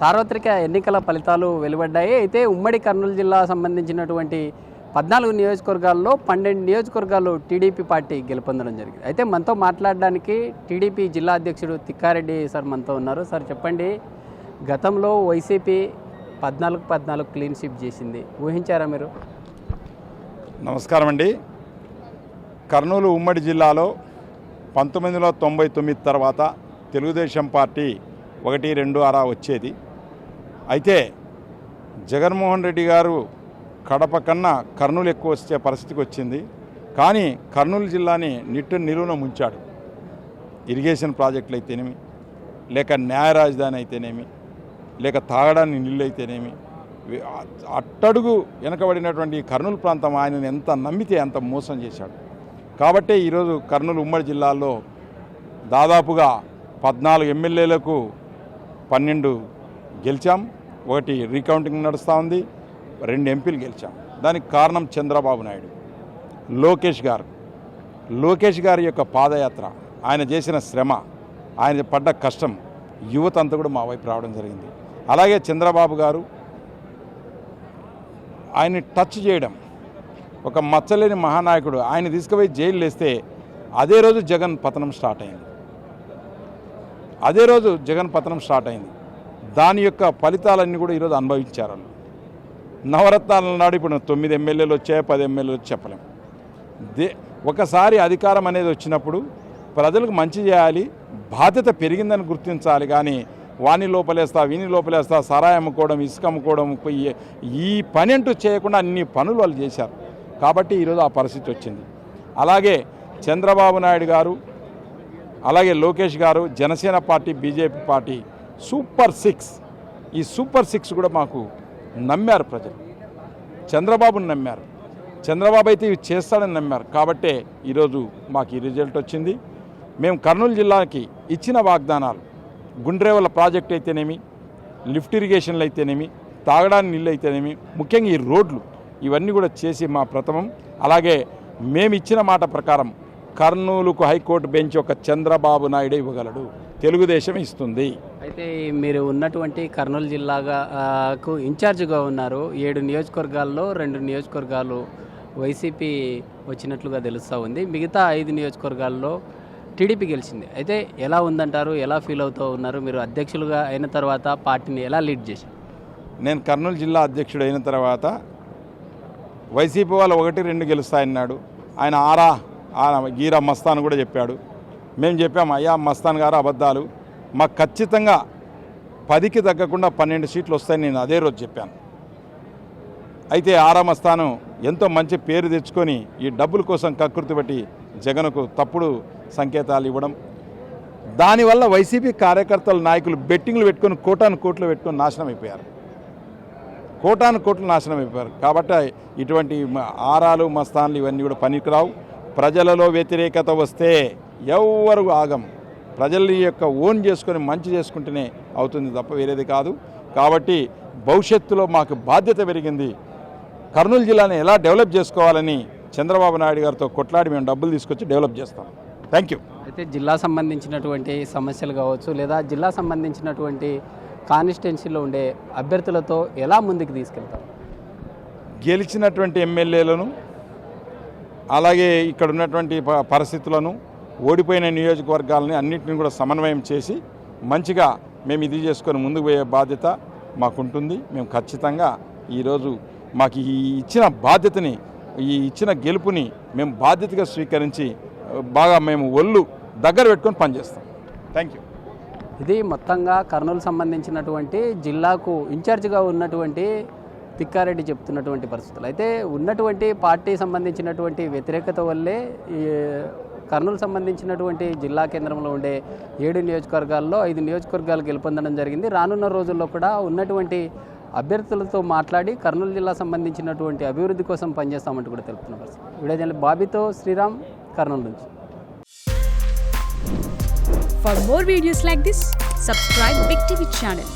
సార్వత్రిక ఎన్నికల ఫలితాలు వెలువడ్డాయి. అయితే ఉమ్మడి కర్నూలు జిల్లా సంబంధించినటువంటి 14 నియోజకవర్గాల్లో 12 నియోజకవర్గాల్లో టీడీపీ పార్టీ గెలుపొందడం జరిగింది. అయితే మనతో మాట్లాడడానికి టీడీపీ జిల్లా అధ్యక్షుడు తిక్కారెడ్డి సార్ మనతో ఉన్నారు. సార్ చెప్పండి, గతంలో వైసీపీ 14 క్లీన్ స్వీప్ చేసింది, ఊహించారా మీరు? నమస్కారం అండి. కర్నూలు ఉమ్మడి జిల్లాలో 1999 తర్వాత తెలుగుదేశం పార్టీ 1, 2 అలా వచ్చేది. అయితే జగన్మోహన్ రెడ్డి గారు కడప కన్నా కర్నూలు ఎక్కువ వచ్చే పరిస్థితికి వచ్చింది. కానీ కర్నూలు జిల్లాని నిలువున ముంచాడు. ఇరిగేషన్ ప్రాజెక్టులు అయితేనేమి, లేక న్యాయ రాజధాని అయితేనేమి, లేక తాగడానికి నీళ్ళు అయితేనేమి, అట్టడుగు వెనకబడినటువంటి కర్నూలు ప్రాంతం ఆయనను ఎంత నమ్మితే అంత మోసం చేశాడు. కాబట్టే ఈరోజు కర్నూలు ఉమ్మడి జిల్లాలో దాదాపుగా 14 ఎమ్మెల్యేలకు 12 గెలిచాం. 1 రీకౌంటింగ్ నడుస్తూ ఉంది. 2 ఎంపీలు గెలిచాం. దానికి కారణం చంద్రబాబు నాయుడు, లోకేష్ గారి యొక్క పాదయాత్ర, ఆయన చేసిన శ్రమ, ఆయన పడ్డ కష్టం, యువత అంతా కూడా మా వైపు రావడం జరిగింది. అలాగే చంద్రబాబు గారు ఆయన్ని టచ్ చేయడం, ఒక మచ్చలేని మహానాయకుడు, ఆయన తీసుకుపోయి జైలు వేస్తే అదే రోజు జగన్ పతనం స్టార్ట్ అయింది. దాని యొక్క ఫలితాలన్నీ కూడా ఈరోజు అనుభవించారు. నవరత్నాల నాడు ఇప్పుడు 9 ఎమ్మెల్యేలు వచ్చాయి, 10 ఎమ్మెల్యేలు వచ్చి చెప్పలేం. ఒకసారి అధికారం అనేది వచ్చినప్పుడు ప్రజలకు మంచి చేయాలి, బాధ్యత పెరిగిందని గుర్తించాలి. కానీ వాణి లోపలేస్తా సరాయి అమ్ముకోవడం, ఇసుక అమ్ముకోవడం, ఈ పని అంటూ చేయకుండా అన్ని పనులు వాళ్ళు చేశారు. కాబట్టి ఈరోజు ఆ పరిస్థితి వచ్చింది. అలాగే చంద్రబాబు నాయుడు గారు, అలాగే లోకేష్ గారు, Janasena party, BJP party super 6, ఈ సూపర్ 6 కూడా మాకు నమ్మారు. ప్రజలు చంద్రబాబుని నమ్మారు. చంద్రబాబు అయితే ఇవి చేస్తాడని నమ్మారు. కాబట్టే ఈరోజు మాకు ఈ రిజల్ట్ వచ్చింది. మేము కర్నూలు జిల్లాకి ఇచ్చిన వాగ్దానాలు, గుండ్రేవల ప్రాజెక్ట్ అయితేనేమి, లిఫ్ట్ ఇరిగేషన్లు అయితేనేమి, తాగడానికి నీళ్ళు అయితేనేమి, ముఖ్యంగా ఈ రోడ్లు, ఇవన్నీ కూడా చేసి మా ప్రథమం. అలాగే మేము ఇచ్చిన మాట ప్రకారం కర్నూలుకు హైకోర్టు బెంచ్ ఒక చంద్రబాబు నాయుడే ఇవ్వగలడు, తెలుగుదేశం ఇస్తుంది. అయితే మీరు ఉన్నటువంటి కర్నూలు జిల్లాకు ఇన్ఛార్జిగా ఉన్నారు. 7 నియోజకవర్గాల్లో 2 నియోజకవర్గాలు వైసీపీ వచ్చినట్లుగా తెలుస్తూ ఉంది. మిగతా 5 నియోజకవర్గాల్లో టీడీపీ గెలిచింది. అయితే ఎలా ఉందంటారు? ఎలా ఫీల్ అవుతూ ఉన్నారు? మీరు అధ్యక్షులుగా అయిన తర్వాత పార్టీని ఎలా లీడ్ చేశారు? నేను కర్నూలు జిల్లా అధ్యక్షుడు అయిన తర్వాత వైసీపీ వాళ్ళు 1, 2 గెలుస్తాయన్నాడు. ఆయన గీరా మస్తాన్ కూడా చెప్పాడు. మేము చెప్పాము, అయ్యా మస్తాన్ గారు అబద్ధాలు, మాకు ఖచ్చితంగా 10కి తగ్గకుండా 12 సీట్లు వస్తాయని నేను అదే రోజు చెప్పాను. అయితే మస్తాను ఎంతో మంచి పేరు తెచ్చుకొని ఈ డబ్బుల కోసం కకృతి పట్టి జగన్కు తప్పుడు సంకేతాలు ఇవ్వడం, దానివల్ల వైసీపీ కార్యకర్తల నాయకులు బెట్టింగ్లు పెట్టుకొని కోట్లు పెట్టుకొని నాశనం అయిపోయారు. కాబట్టి ఇటువంటి మస్తాన్లు ఇవన్నీ కూడా పనికిరావు. ప్రజలలో వ్యతిరేకత వస్తే ఎవరు ఆగం. ప్రజల యొక్క ఓన్ చేసుకొని మంచి చేసుకుంటేనే అవుతుంది తప్ప వేరేది కాదు. కాబట్టి భవిష్యత్తులో మాకు బాధ్యత పెరిగింది. కర్నూలు జిల్లాని ఎలా డెవలప్ చేసుకోవాలని చంద్రబాబు నాయుడు గారితో కొట్లాడి మేము డబ్బులు తీసుకొచ్చి డెవలప్ చేస్తాం. Thank you. అయితే జిల్లా సంబంధించినటువంటి సమస్యలు కావచ్చు, లేదా జిల్లా సంబంధించినటువంటి కాన్స్టిట్యున్సీలో ఉండే అభ్యర్థులతో ఎలా ముందుకు తీసుకెళ్తారు? గెలిచినటువంటి ఎమ్మెల్యేలను, అలాగే ఇక్కడ ఉన్నటువంటి పరిస్థితులను, ఓడిపోయిన నియోజకవర్గాలని అన్నింటిని కూడా సమన్వయం చేసి మంచిగా మేము ఇది చేసుకొని ముందుకు పోయే బాధ్యత మాకుంటుంది. మేము ఖచ్చితంగా ఈరోజు మాకు ఈ ఇచ్చిన బాధ్యతని, ఈ ఇచ్చిన గెలుపుని మేము బాధ్యతగా స్వీకరించి బాగా మేము ఒళ్ళు దగ్గర పెట్టుకొని పనిచేస్తాం. Thank you. ఇది మొత్తంగా కర్నూలు సంబంధించినటువంటి జిల్లాకు ఇన్ఛార్జిగా ఉన్నటువంటి తిక్కారెడ్డి చెప్తున్నటువంటి పరిస్థితులు. అయితే ఉన్నటువంటి పార్టీ సంబంధించినటువంటి వ్యతిరేకత వల్లే ఈ కర్నూలు సంబంధించినటువంటి జిల్లా కేంద్రంలో ఉండే 7 నియోజకవర్గాల్లో 5 నియోజకవర్గాలు గెలుపొందడం జరిగింది. రానున్న రోజుల్లో కూడా ఉన్నటువంటి అభ్యర్థులతో మాట్లాడి కర్నూలు జిల్లా సంబంధించినటువంటి అభివృద్ధి కోసం పనిచేస్తామంటూ కూడా తెలుపుతున్న పరిస్థితి. వీడియో జర్నలిస్ట్ బాబీతో శ్రీరామ్, కర్నూలు నుంచి. For more videos like this, subscribe Big TV channel.